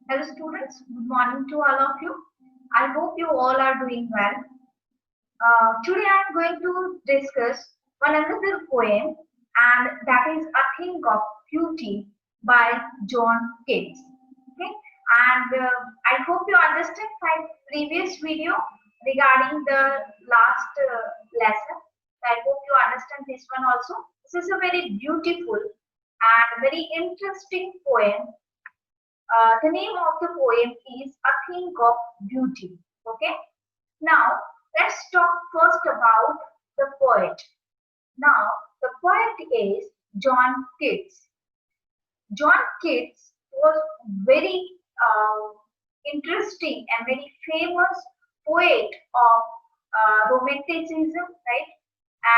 Hello students, good morning to all of you. I hope you all are doing well. Today I am going to discuss one another poem, and that is A Thing of Beauty by John Keats. Okay, and I hope you understand my previous video regarding the last lesson. I hope you understand this one also. This is a very beautiful and very interesting poem. The name of the poem is A Thing of Beauty. Okay. Now let's talk first about the poet. Now the poet is John Keats. John Keats was very interesting and very famous poet of Romanticism, right?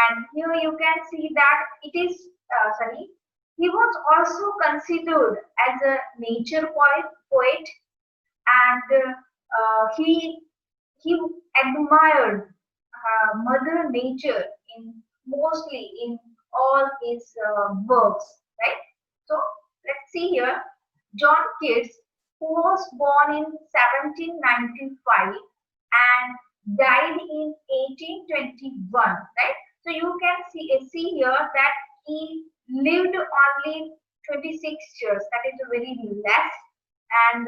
And here you can see that it is sorry. He was also considered as a nature poet, and he admired Mother Nature in mostly in all his works, right? So let's see here, John Keats, who was born in 1795 and died in 1821, right? So you can see here that he lived only 26 years. That is very less, and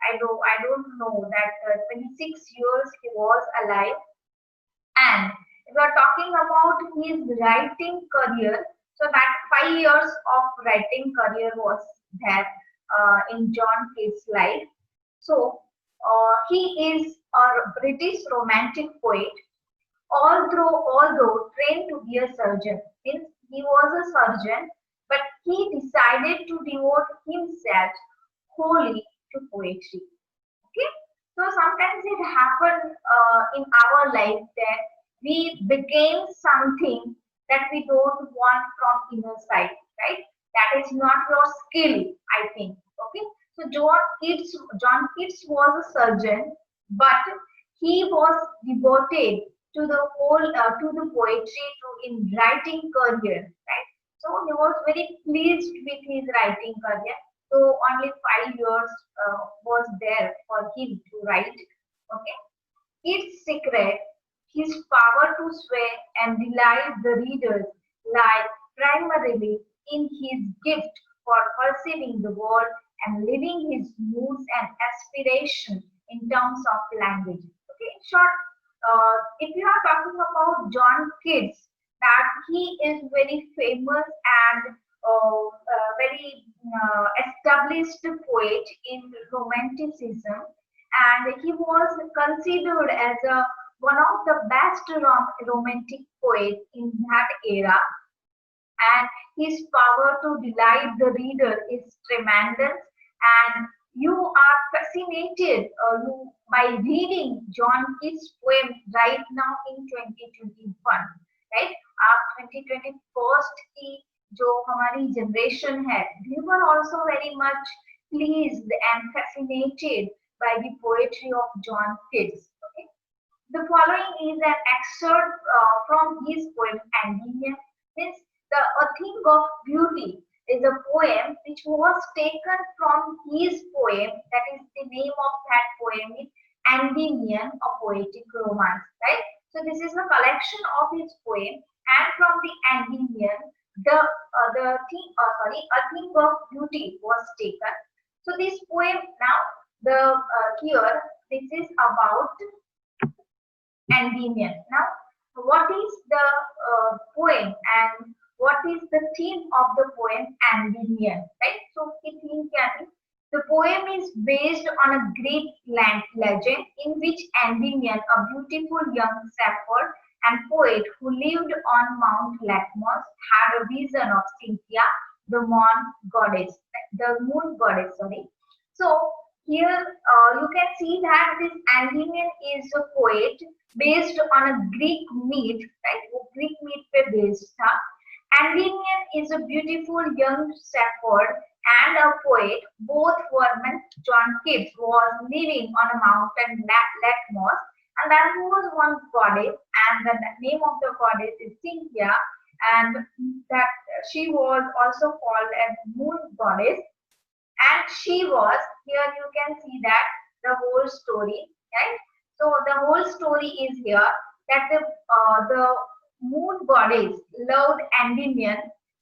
I don't know that 26 years he was alive. And if we are talking about his writing career, so that 5 years of writing career was there in John Keats' life. So he is a British romantic poet, although trained to be a surgeon. Means he was a surgeon, but he decided to devote himself wholly to poetry. Okay, so sometimes it happens in our life that we became something that we don't want from inner side, right? That is not your skill, I think. Okay, so John Keats was a surgeon, but he was devoted to the whole to the poetry to in writing career, right? So he was very pleased with his writing career. So only 5 years was there for him to write. Okay, its secret, his power to sway and delight the readers, lie primarily in his gift for perceiving the world and living his moods and aspirations in terms of language. Okay, in short, if you are talking about John Keats, that he is very famous and very established poet in Romanticism, and he was considered as one of the best romantic poets in that era, and his power to delight the reader is tremendous. And you are fascinated by reading John Keats' poem right now in 2021, right? आप 2021 की जो हमारी generation है, they were also very much pleased and fascinated by the poetry of John Keats. Okay? The following is an excerpt from his poem Endymion. Means the A Thing of Beauty is a poem which was taken from his poem. That is the name of that poem is Endymion, a poetic romance. Right. So this is a collection of his poem, and from the Endymion, A Thing of Beauty was taken. So this poem now the here this is about Endymion. Now, what is the poem and what is the theme of the poem Endymion? Right. So, the theme क्या है? The poem is based on a Greek legend in which Endymion, a beautiful young shepherd and poet who lived on Mount Latmos, had a vision of Cynthia, the moon goddess. Sorry. So here you can see that this Endymion is a poet based on a Greek myth, right? वो Greek myth पे based था. Endymion is a beautiful young shepherd and a poet. Both were meant. John Keats was living on a mountain Latmos, and there was one goddess, and the name of the goddess is Cynthia, and that she was also called as moon goddess. and she was, here you can see that the whole story, right? So the whole story is here that the moon goddess loved Endymion.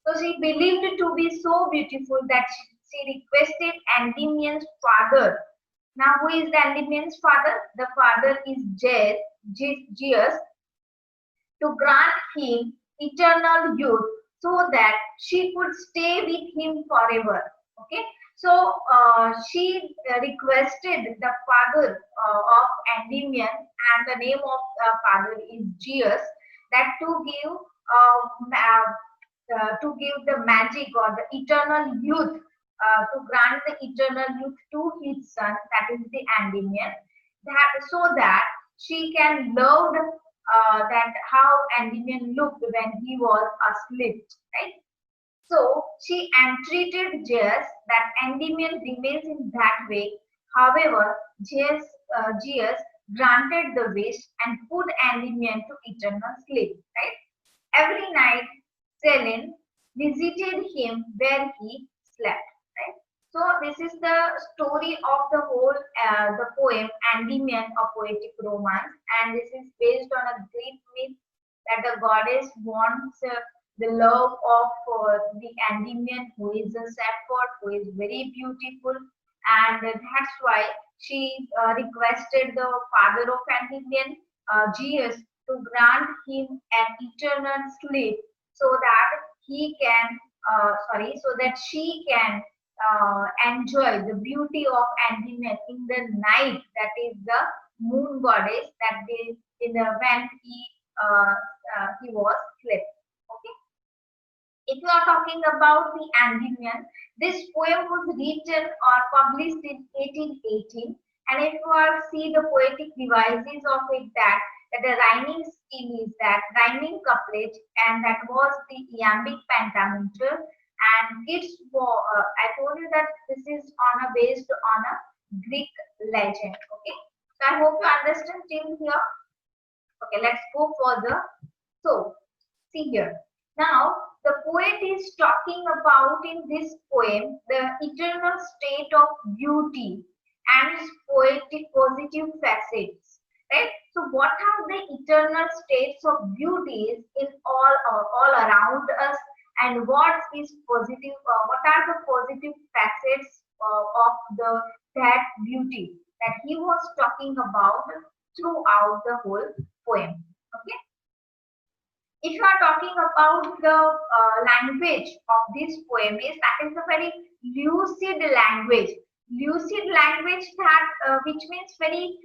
So she believed to be so beautiful that she requested Endymion's father. Now, who is the Endymion's father? The father is Zeus, to grant him eternal youth so that she could stay with him forever. Okay, so she requested the father of Endymion, and the name of father is Zeus, that to give the magic or the eternal youth, to grant the eternal youth to his son, that is the Endymion, that so that she can love that how Endymion looked when he was asleep, right? So she entreated Zeus that Endymion remains in that way. However, Zeus granted the wish and put Endymion to eternal sleep, right? Every night, Selene visited him where he slept. Right? So this is the story of the whole the poem Endymion, a poetic romance, and this is based on a Greek myth that the goddess wants the love of the Endymion, who is a shepherd, who is very beautiful, and that's why she requested the father of Endymion, Zeus, to grant him an eternal sleep so that he can so that she can enjoy the beauty of Endymion in the night, that is the moon goddess, that they in the when he was slept. Okay, if you are talking about the Endymion, this poem was written or published in 1818, and if you are see the poetic devices of it, that the rhyming scheme is that rhyming couplet, and that was the iambic pentameter, and I told you that this is on a based on a Greek legend. Okay, so I hope you understand till here. Okay, let's go further. So see here. Now, the poet is talking about in this poem the eternal state of beauty and its poetic positive facets. Right? So, what are the eternal states of beauties in all around us, and what is positive? What are the positive facets of the that beauty that he was talking about throughout the whole poem? Okay, if you are talking about the language of this poem, is that is a very lucid language. Lucid language that which means very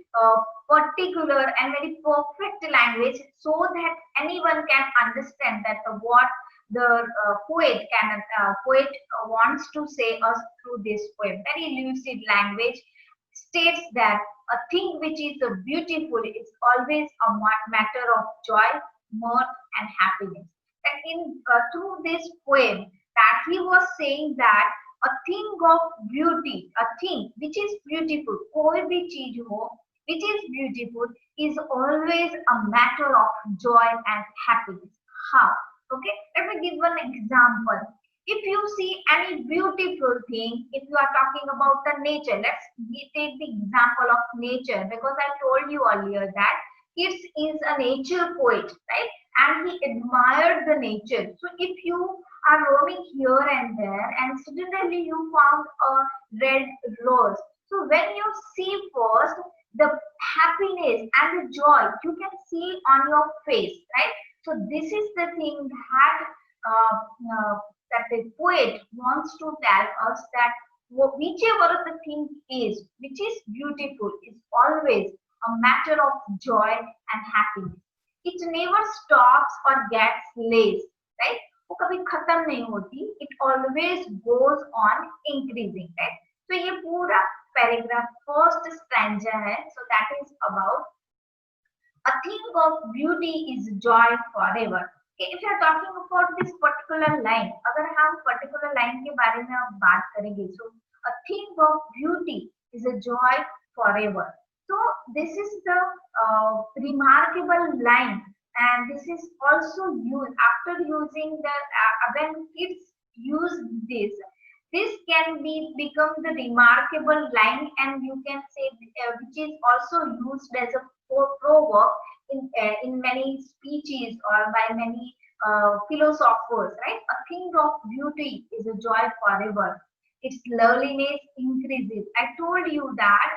particular and very perfect language, so that anyone can understand that what the poet wants to say us through this poem. Very lucid language states that a thing which is beautiful is always a matter of joy, mirth, and happiness. And in through this poem, that he was saying that a thing of beauty, a thing which is beautiful, koi bhi cheez ho, which is beautiful, is always a matter of joy and happiness. How? Okay, let me give one example. If you see any beautiful thing, if you are talking about the nature, let's take the example of nature, because I told you earlier that Keats is a nature poet, right? And he admired the nature. So if you are roaming here and there and suddenly you found a red rose, so when you see first the happiness and the joy, you can see on your face, right? So this is the thing that that the poet wants to tell us, that whichever the thing is which is beautiful is always a matter of joy and happiness. It never stops or gets less, right? वो कभी खत्म नहीं होती. It always goes on increasing, right? So ये पूरा paragraph first stanza है. So that is about a thing of beauty is joy forever. Okay, if you are talking about this particular line, अगर हम particular line के बारे में अब बात करेंगे, so a thing of beauty is a joy forever. So this is the remarkable line, and this is also used after using the when kids use this. This can become the remarkable line, and you can say which is also used as a proverb in many speeches or by many philosophers, right? A thing of beauty is a joy forever. Its loveliness increases. I told you that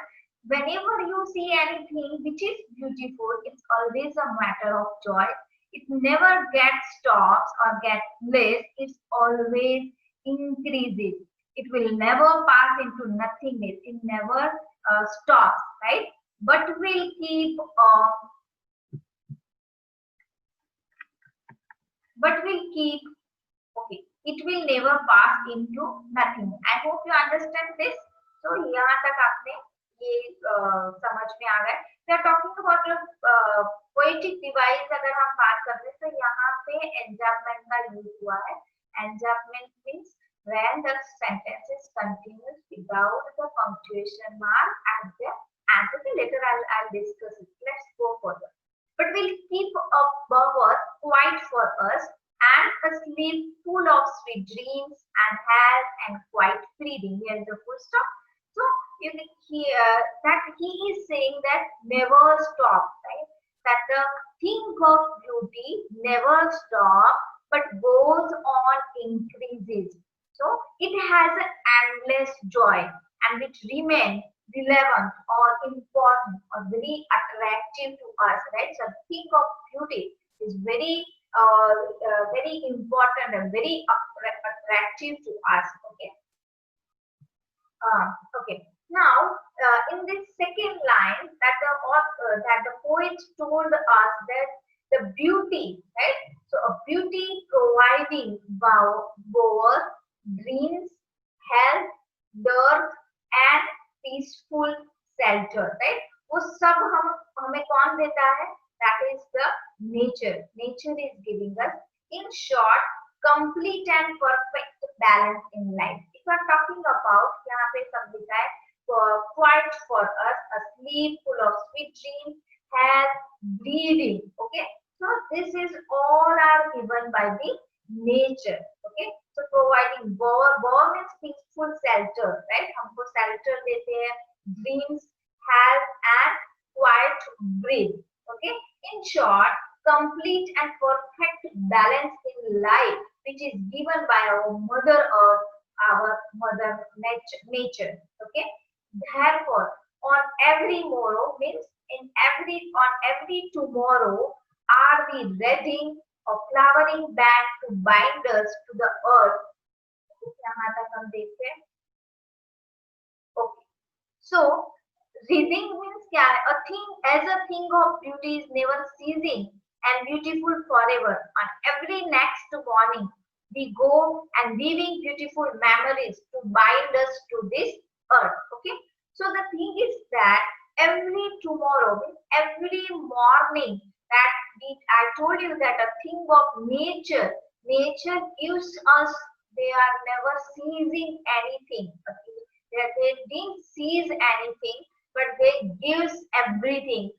whenever you see anything which is beautiful, it's always a matter of joy. It never gets stops or gets less. It's always increases. It will never pass into nothingness. It never stops, right? But will keep okay, it will never pass into nothing. I hope you understand this. So यहाँ तक आपने ये समझ में आ गया. We are talking about poetic device. अगर हम बात कर रहे हैं तो यहाँ पे enjambment का यूज हुआ है. Enjambment means when the sentence is continuous without the punctuation mark at the end. Okay, later I'll discuss it. Let's go further. But we'll keep a bower quiet for us, and a sleep full of sweet dreams and health and quiet breathing. Here is the full stop. So you can hear that he is saying that never stop, right? That the thing of beauty never stop but goes on increases. So it has an endless joy and it remains relevant or important or very attractive to us, right? So thing of beauty is very very important and very attractive to us. Okay. Okay. Now, in this second line, that the poet told us that the beauty, right? So, a beauty providing both dreams, health, dearth, and peaceful shelter, right? वो सब हमें कौन देता है? That is the nature. Nature is giving us, in short, complete and perfect balance in life. If we are talking about, यहाँ पे सब लिखा है, quiet for us, a sleep full of sweet dreams, health, breathing. Okay, so this is all are given by the nature. Okay, so providing bow means peaceful shelter, right? हमको shelter देते हैं, dreams, health, and quiet breathe. Okay, in short, complete and perfect balance in life, which is given by our mother earth, our mother nature. Okay, therefore on every morrow means on every tomorrow are we ready a flowering band to bind us to the earth. यहाँ तक हम देखते हैं. Okay, so reading means क्या है? A thing as a thing of beauty is never ceasing and beautiful forever. On every next morning, we go and weaving beautiful memories to bind us to this earth. Okay. So the thing is that every tomorrow, every morning, that I told you that a thing of nature gives us. They are never seizing anything. Okay? They didn't seize anything, but they gives everything.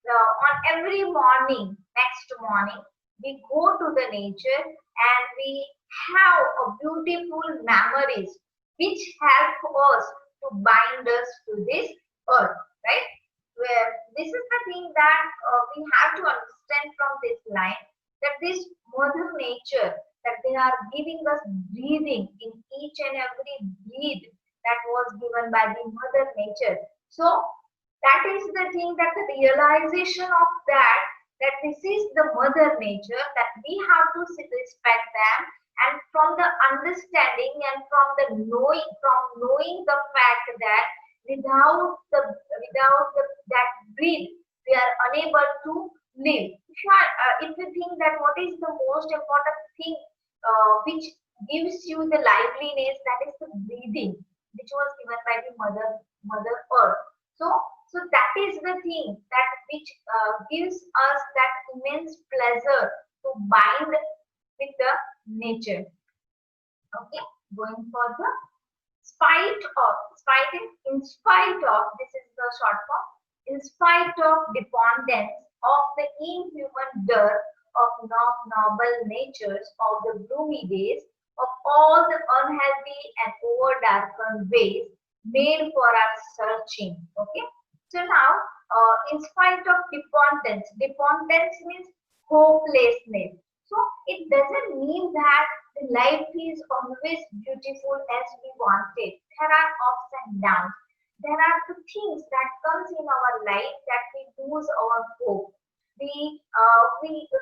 On every morning, next morning, we go to the nature and we have a beautiful memories which help us to bind us to this earth, right? Where this is the thing that we have to understand from this line, that this mother nature, that they are giving us breathing in each and every breath that was given by the mother nature. So that is the thing, that the realization of that this is the mother nature, that we have to respect them, and from the understanding and from knowing the fact that without that breath we are unable to live. If you think that what is the most important thing which gives you the liveliness, that is the breathing, which was given by the mother earth. So that is the thing that which gives us that immense pleasure to bind with the nature. Okay, going further. In spite of, this is the short form, in spite of dependence of the inhuman dirt of noble natures of the gloomy days, of all the unhealthy and over darkened ways made for our searching. Okay. So now, in spite of dependence means hopelessness. So it doesn't mean that the life is always beautiful as we want it. There are ups and downs. There are the things that comes in our life that we lose our hope. We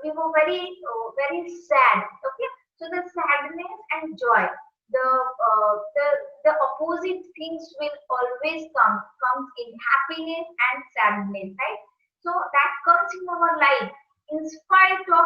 were very sad. Okay, so the sadness and joy, the opposite things will always comes in happiness and sadness, right? So that comes in our life in spite of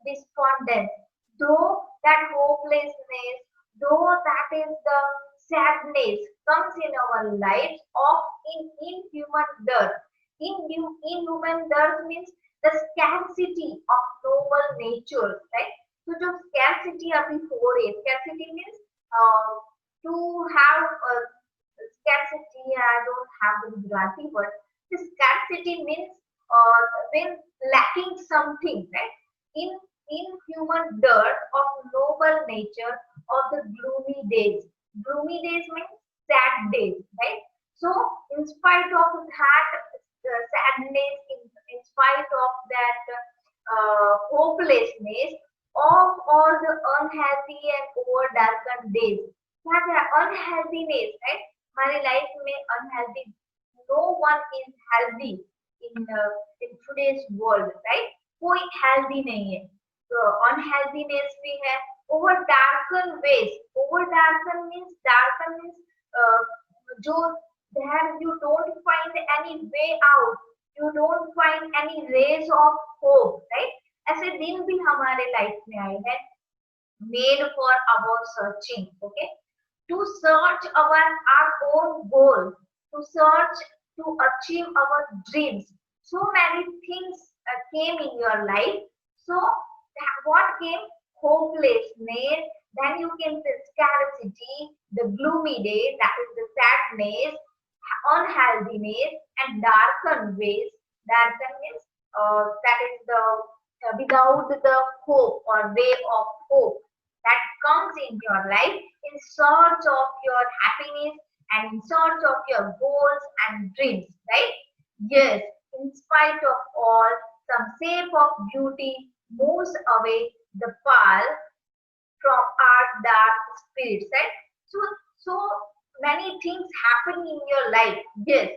despondence, though that hopelessness, though that is the sadness comes in our lives of in human dirt. In human dirt means the scarcity of noble nature, right? So जो scarcity अभी हो रही है, scarcity means to have a scarcity. I don't have the Gujarati word. The scarcity means when lacking something, right? In in human dirt of noble nature of the gloomy days. Gloomy days means sad days, right? So in spite of that sadness, in spite of that hopelessness of all the unhappy and over darkened days, क्या क्या unhealthiness, right? हमारी life में unhealthy, no one is healthy in today's world, right? कोई healthy नहीं है. So unhealthiness भी है. Over darkened ways. Over darken means जो there you don't find any way out. You don't find any rays of hope, right? ऐसे दिन भी हमारे लाइफ में आए हैं. Made for our searching, okay? To search our own goal, to search to achieve our dreams. So many things came in your life. So what came? Hopelessness. Then you came the scarcity, the gloomy day, that is the sadness, unhealthiness, and darkened ways. Darken means that is the without the hope or way of hope that comes in your life in search of your happiness and in search of your goals and dreams, right? Yes, in spite of all, some shape of beauty moves away the pall from our dark spirits, right? So many things happen in your life. Yes,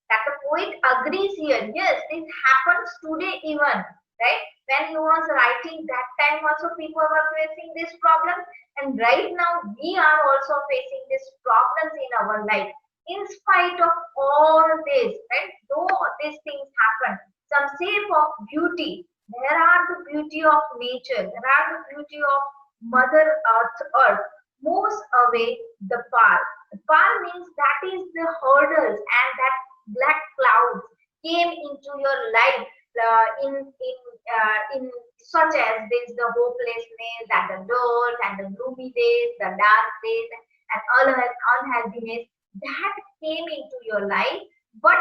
that the poet agrees here. Yes, this happens today even, right? When he was writing that time also people were facing this problem, and right now we are also facing these problems in our life. In spite of all this, right? Though these things happen, some shape of beauty. There are the beauty of nature. There are the beauty of Mother Earth moves away the pall. The pall means that is the hurdles and that black clouds came into your life in such as this the hopelessness and the dirt and the gloomy days, the dark days and unhealthiness that came into your life, but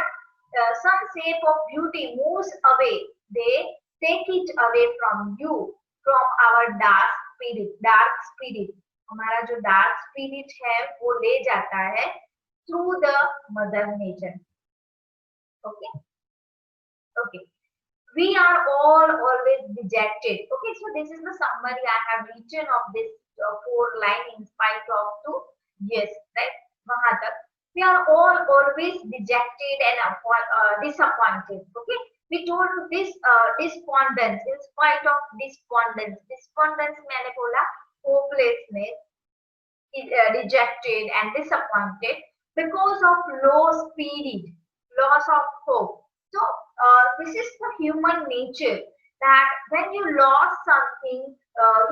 some shape of beauty moves away. They take it away from you, from our dark spirit. Dark spirit, हमारा जो dark spirit है वो ले जाता है through the mother nature. Okay, okay. We are all always dejected. Okay, so this is the summary I have written of this 4 line in spite of 2. Yes, right? वहाँ तक. We are all always dejected and disappointed. Okay, we told this despondence, in spite of despondence. Despondence मैंने बोला hopelessness, dejected and disappointed because of low spirit, loss of hope. So this is the human nature that when you lost something,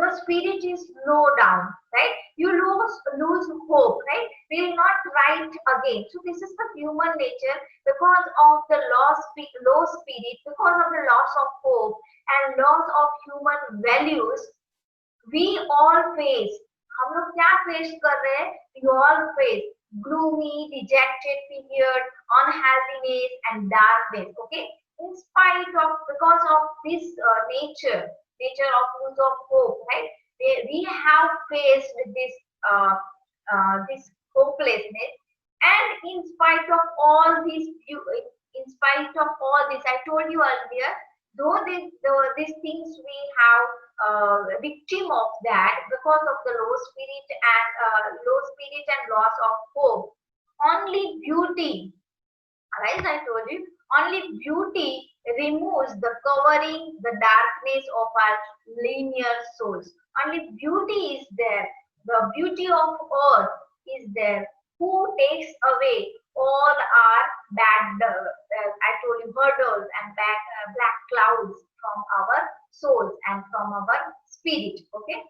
your spirit is low down, right? You lose hope, right? Will not rise again. So this is the human nature because of the low spirit, because of the loss of hope and loss of human values. We all face. हम लोग क्या face कर रहे हैं? We all face gloomy, dejected period, unhappiness and darkness. Okay, in spite of because of this nature of lose of hope, right? we have faced this hopelessness, and in spite of all these, in spite of all this, I told you earlier, these things we have victim of that because of the low spirit and loss of hope. Only beauty, right? I told you, only beauty removes the covering, the darkness of our linear souls. Only beauty is there. The beauty of earth is there. Who takes away all our bad, I told you, hurdles and black clouds from our souls and from our spirit. Okay.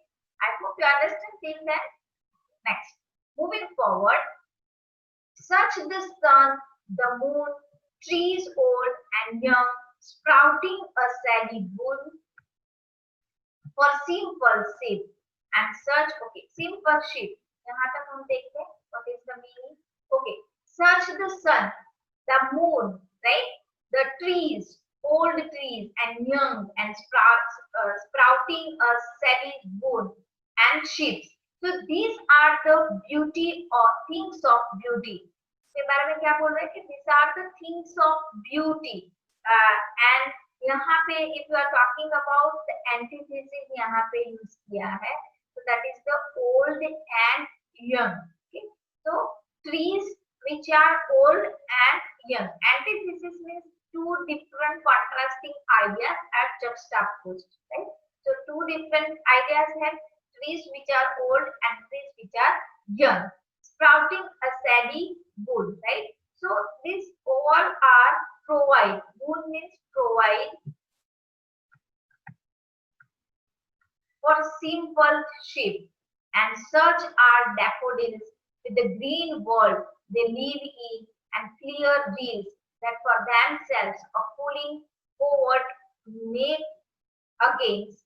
I hope you understand till then. Next, moving forward, such the sun, the moon, trees old and young, sprouting a saddy wood for simple sheep and such. Okay, simple sheep. यहाँ तक हम देखते हैं. What is the meaning? Okay, such the sun, the moon, right? The trees, old trees and young and sprouting a saddy wood and sheep. So these are the beauty or things of beauty. के बारे में क्या बोल रहे हैं कि these are the things of beauty, and यहाँ पे if you are talking about the antithesis यहाँ पे use किया है, so that is the old and young. Okay, so trees which are old and young. Antithesis means two different contrasting ideas are juxtaposed, right? So two different ideas have trees which are old and trees which are young, sprouting a saddy wood, right? So these all are provide. Wood means provide for simple sheep, and such are daffodils with the green world they live in and clear rills that for themselves a cooling covert make against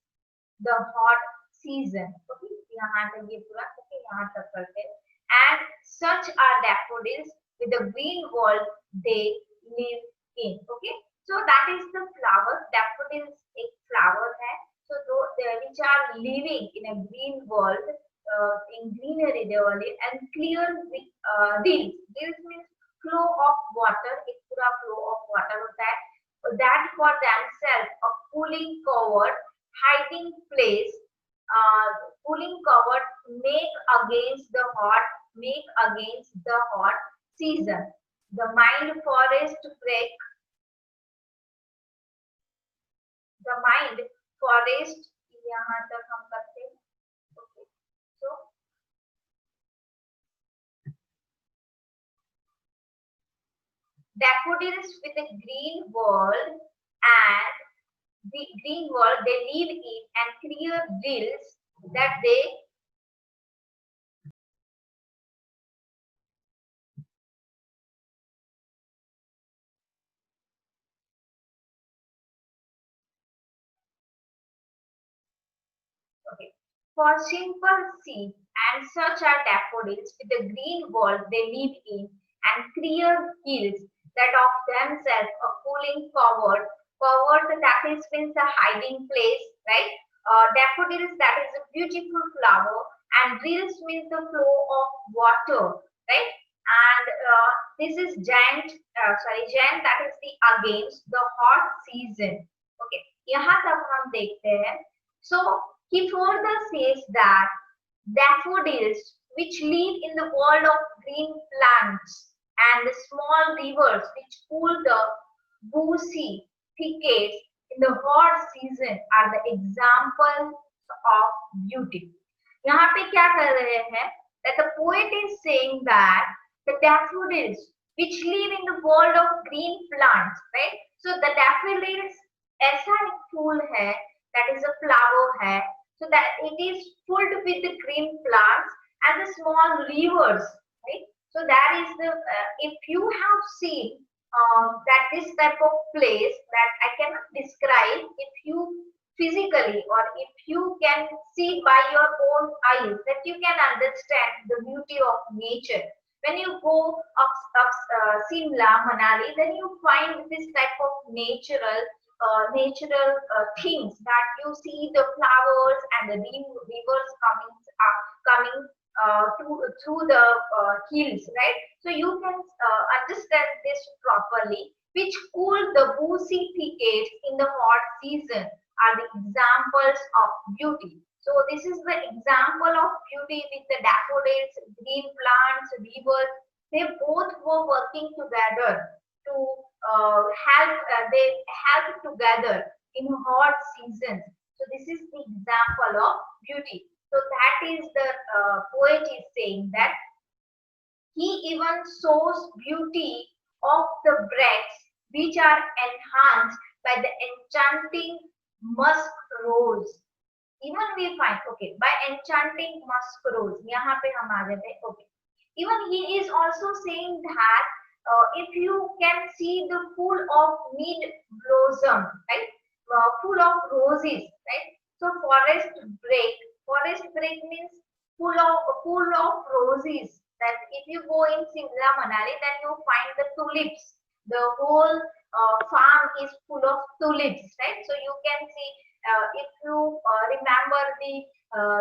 the hot season. Okay, यहाँ तक ये पूरा, okay, यहाँ तक करते हैं. And such are daffodils with the green world they live in. Okay, so that is the flower. Daffodils एक flower है. So which are living in a green world, in greenery they are live, and clear rills. Rills means flow of water. एक पूरा flow of water होता है. That for themselves a cooling cover, hiding place, cooling cover make against the hot season. The mind forest break. The mind forest यहाँ तक हम करते हैं. Okay, so daffodils with a green world, and the green world they live in and clear rills that they okay. For simple seed, and such are daffodils with the green world they live in and clear hills that of themselves a cooling covered. Covered, that is means a hiding place, right? Daffodils, that is a beautiful flower, and rills means the flow of water, right? And this is Jan, that is the against the hot season. Okay, यहाँ तक हम देखते हैं. So he further says that daffodils which live in the world of green plants and the small rivers which cool the bushy thickets in the hot season are the examples of beauty. यहाँ पे क्या कर रहे हैं? That the poet is saying that the daffodils which live in the world of green plants, right? So the daffodils ऐसा एक फूल है, that is a flower है, so that it is filled with the green plants and the small rivers, right? So that is the if you have seen that this type of place that I cannot describe, if you physically or if you can see by your own eyes, that you can understand the beauty of nature. When you go up Simla, Manali, then you find this type of natural natural things, that you see the flowers and the rivers coming through the hills, right? So you can understand this properly, which cool the boozy thickets in the hot season are the examples of beauty. So this is the example of beauty with the daffodils, green plants, rivers. They both were working together to they help together in hot seasons. So this is the example of beauty. So that is the poet is saying that he even shows beauty of the breaths which are enhanced by the enchanting musk rose. Even we find, okay, by enchanting musk rose, यहाँ पे हम आ गए थे, okay. Even he is also saying that if you can see the full of mid blossom, right, full of roses, right. So forest break means full of roses. That if you go in Simla, Manali, then you find the tulips. The whole farm is full of tulips, right? So you can see if you remember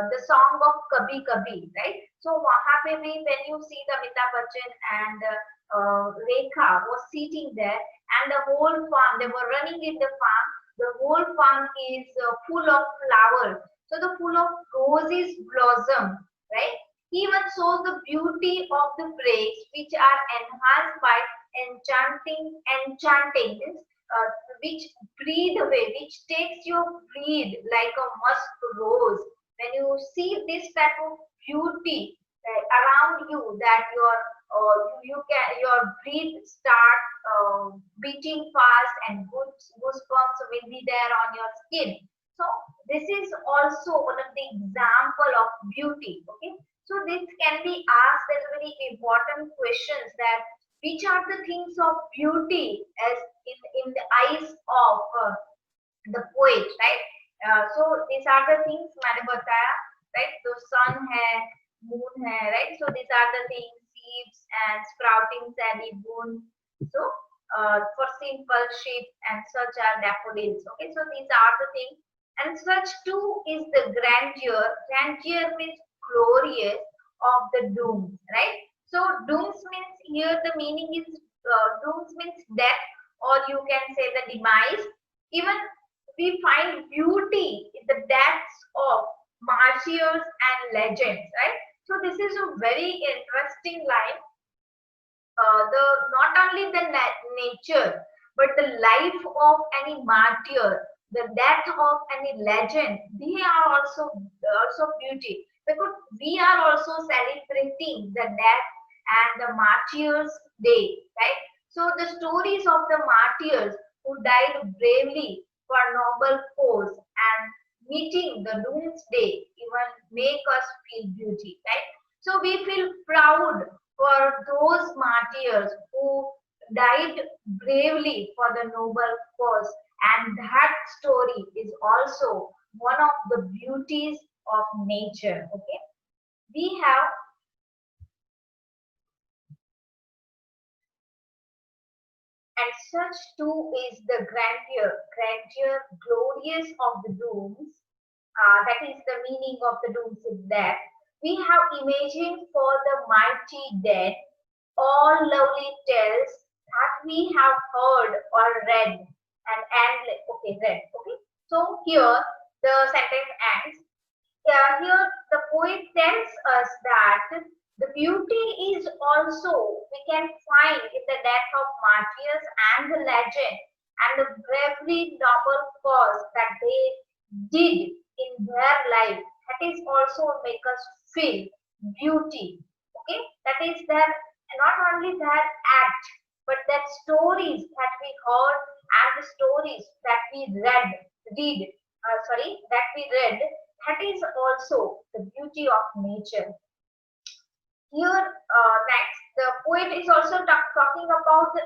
the song of Kabhi Kabhi, right? So वहाँ पे भी when you see the Amitabh Bachchan and Rekha was sitting there, and the whole farm, they were running in the farm. The whole farm is full of flowers. So the full of roses blossom, right? He even shows the beauty of the breaks which are enhanced by enchanting means which breathe away, which takes your breath like a musk rose. When you see this type of beauty around you, that your breath start beating fast, and goosebumps will be there on your skin. So this is also one of the example of beauty. Okay, so this can be asked as very important questions, that which are the things of beauty as in the eyes of the poet, right? So these are the things मैंने बताया, right? So sun है, moon है, right? So these are the things, seeds and sprouting sandy boon. So for simple sheep and such are daffodils. Okay, so these are the things, and such too is the grandeur. Grandeur means glorious of the dooms, right? So dooms means, here the meaning is dooms means death, or you can say the demise. Even we find beauty in the deaths of martyrs and legends, right? So this is a very interesting line. The not only the nature, but the life of any martyr, the death of any legend, they are also beauty, because we are also celebrating the death and the martyrs day, right? So the stories of the martyrs who died bravely for noble cause and meeting the doomsday even make us feel beauty, right? So we feel proud for those martyrs who died bravely for the noble cause, and that story is also one of the beauties of nature. Okay, we have and such too is the grandeur glorious of the dooms. That is the meaning of the dooms is that we have imagined for the mighty dead all lovely tales that we have heard or read and okay read. Okay, so here the sentence ends. Here the poet tells us that the beauty is also we can find in the death of martyrs and the legend and the bravery noble cause that they did in their life. That is also make us feel beauty. Okay, that is their not only their act, but that stories that we heard and the stories that we read, that is also the beauty of nature. Here next, the poet is also talking about the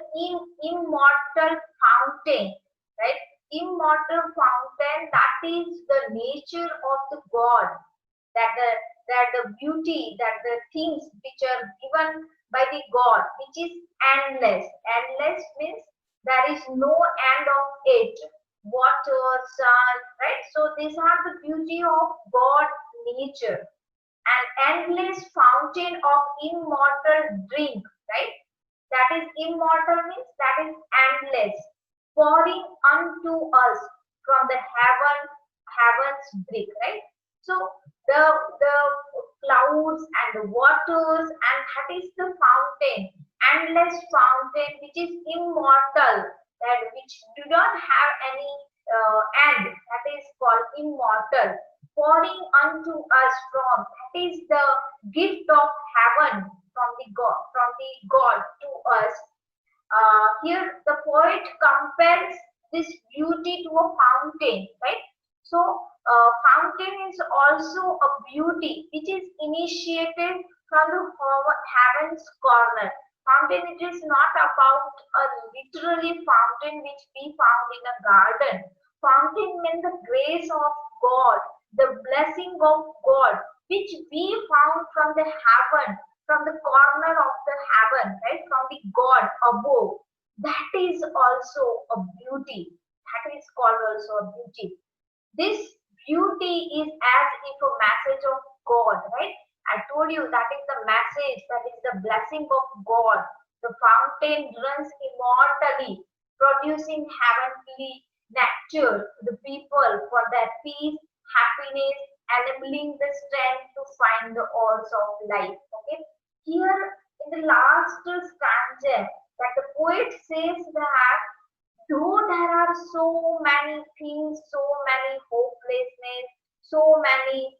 immortal fountain, right? Immortal fountain, that is the nature of the God, that the beauty, that the things which are given by the God, which is endless. Endless means there is no end of it. water, sun, right? So these are the beauty of God nature. An endless fountain of immortal drink, right? That is immortal means that is endless, pouring unto us from the heaven's drink, right? So the clouds and the waters, and that is the fountain, endless fountain which is immortal, that which do not have any end, that is called immortal, pouring unto us from, that is the gift of heaven from the God to us. Here the poet compares this beauty to a fountain, right? So fountain is also a beauty which is initiated from the heaven's corner. Fountain, it is not about a literally fountain which we found in a garden. Fountain means the grace of God, the blessing of God, which we found from the heaven, from the corner of the heaven, right? From the God above. That is also a beauty. That is called also a beauty. This beauty is as if a message of God, right? I told you that is the message, that is the blessing of God. The fountain runs immortally, producing heavenly nectar to the people for their peace, happiness, enabling the strength to find the ores of life. Okay. Here in the last stanza, that the poet says that though there are so many things, so many hopelessness, so many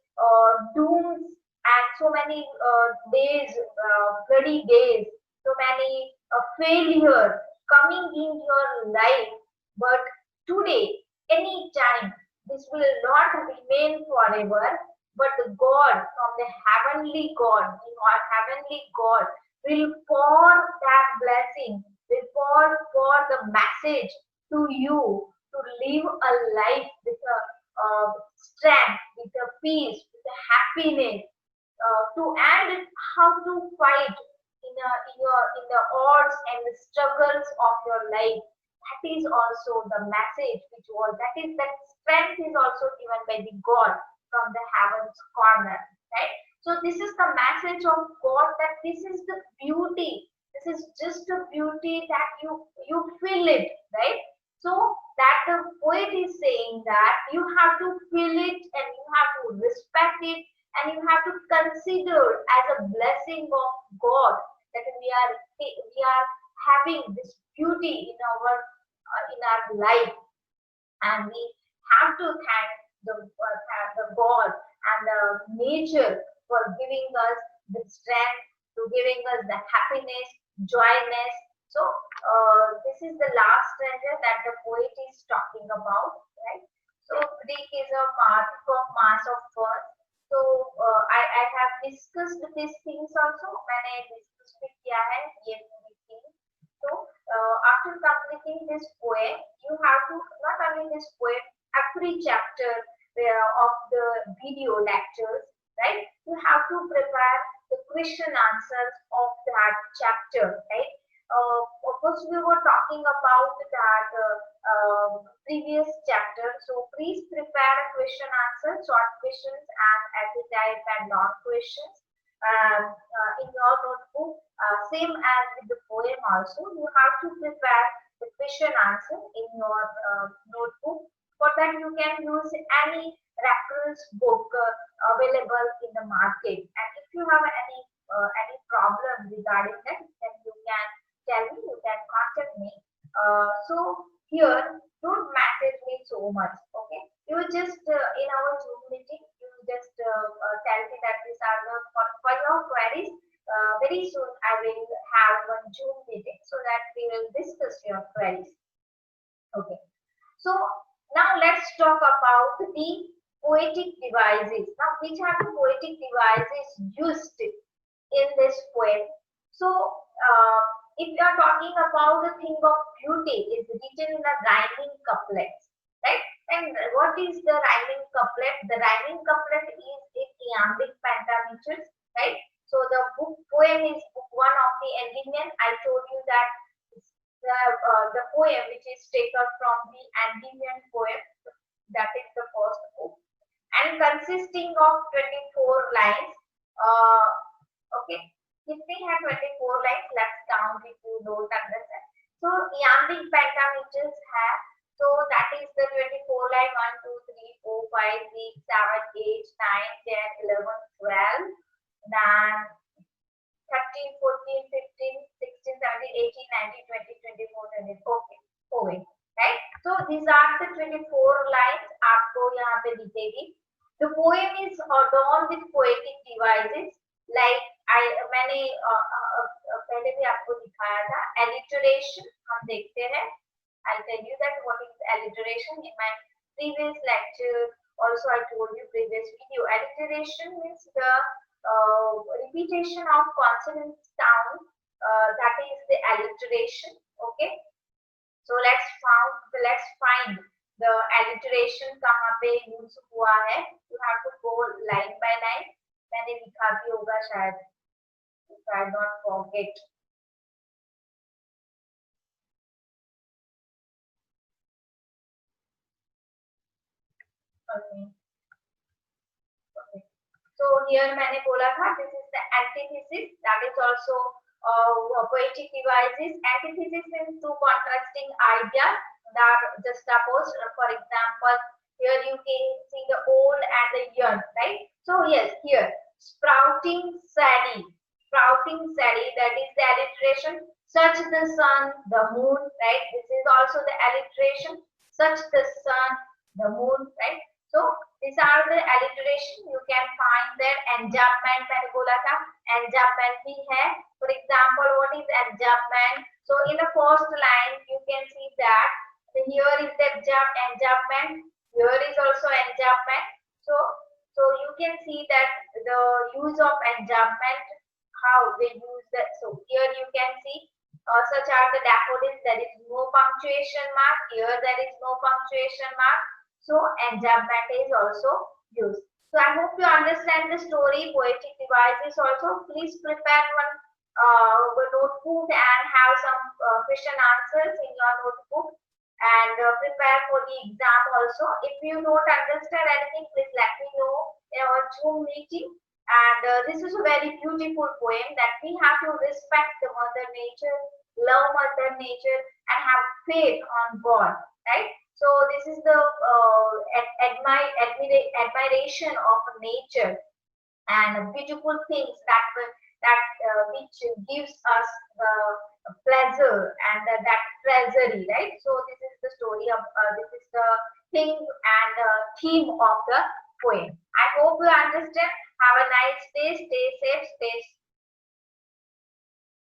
dooms, and so many days, bloody days, so many failure coming in your life, but today, any time, this will not remain forever, but the God from the heavenly God, the heavenly God, will pour that blessing, will pour the message to you to live a life with a strength, with a peace, with a happiness, to and how to fight in the odds and the struggles of your life. That is also the message which was, that is, that strength is also given by the God from the heaven's corner, right? So this is the message of God, that this is the beauty. This is just a beauty that you feel it, right? So that the poet is saying that you have to feel it and you have to respect it, and you have to consider as a blessing of God, that we are having this beauty in our life, and we have to thank the God and the nature for giving us the strength, to giving us the happiness, joyness. So this is the last stanza that the poet is talking about, right? So Greek is a mark of mass of earth. So I have discussed these things also. मैंने discuss भी किया है ये पूरी thing. So after completing this poem, you have to not only this poem, every chapter of the video lectures, right? You have to prepare the question answers of that chapter, right? Of course, we were talking about that previous chapter. So please prepare a question answer, short questions and essay type and long questions in your notebook. Same as with the poem also, you have to prepare the question answer in your notebook. For that, you can use any reference book available in the market. And if you have any problem regarding that, then you can tell me. You can contact me. So here, don't message me so much. Okay, you just in our Zoom meeting, you just tell me that these are the for your queries. Very soon I will have one Zoom meeting so that we will discuss your queries. Okay. So now let's talk about the poetic devices. Now, which are the poetic devices used in this poem? So, if you are talking about the thing of beauty, is written in a rhyming couplets, right? And what is the rhyming couplet? The rhyming couplet is in iambic pentameters, right? So the book poem is book one of the Endymion. I told you that the poem which is taken from the Endymion poem, that is the first book, and consisting of 24 lines. Okay, कितने हैं 24 lines? Let's count if you don't understand. So iambic pentameters have, so that is the 24 line 1, 2, 3, 4, 5, 6, 7, 8, 9, 10, 11, 12, then 13, 14, 15, 16, 17, 18, 19, 20, 24, 25. Okay, poem, right? So these are the 24 lines आपको यहाँ पे दिखेगी. The poem is adorned with poetic devices like मैंने पहले भी आपको दिखाया था. Alliteration हम देखते हैं. I'll tell you that what is alliteration in my previous lecture. Also, I told you previous video. Alliteration means the repetition of consonant sound. That is the alliteration. Okay. So let's find the alliteration कहाँ पे use हुआ है. You have to go line by line. मैंने लिखा भी होगा शायद, if I not forget. Okay. Okay. So here मैंने बोला था this is the antithesis, that is also poetic devices. Antithesis means two contrasting ideas that are juxtaposed. For example, here you can see the old and the young, right? So yes, here sprouting Sally, that is the alliteration. Such the sun, the moon, right? This is also the alliteration. Such the sun, the moon, right? So these are the alliteration. You can find their enjambment. मैंने बोला था enjambment भी है. For example, what is enjambment? So in the first line, you can see that here is the enjambment. Here is also enjambment. So you can see that the use of enjambment, how they use that. So here you can see such are the daffodils. There is no punctuation mark. Here there is no punctuation mark. So enjambment is also used. So I hope you understand the story. Poetic devices also. Please prepare one notebook and have some question answers in your notebook, and prepare for the exam also. If you don't understand anything, please let me know in our Zoom meeting. And this is a very beautiful poem that we have to respect the Mother Nature, love Mother Nature, and have faith on God, right? So this is the admiration of nature and beautiful things that which gives us pleasure and that treasury, right? So this is the story of this is the thing and theme of the poem. I hope you understand. Have a nice day. Stay safe. Stay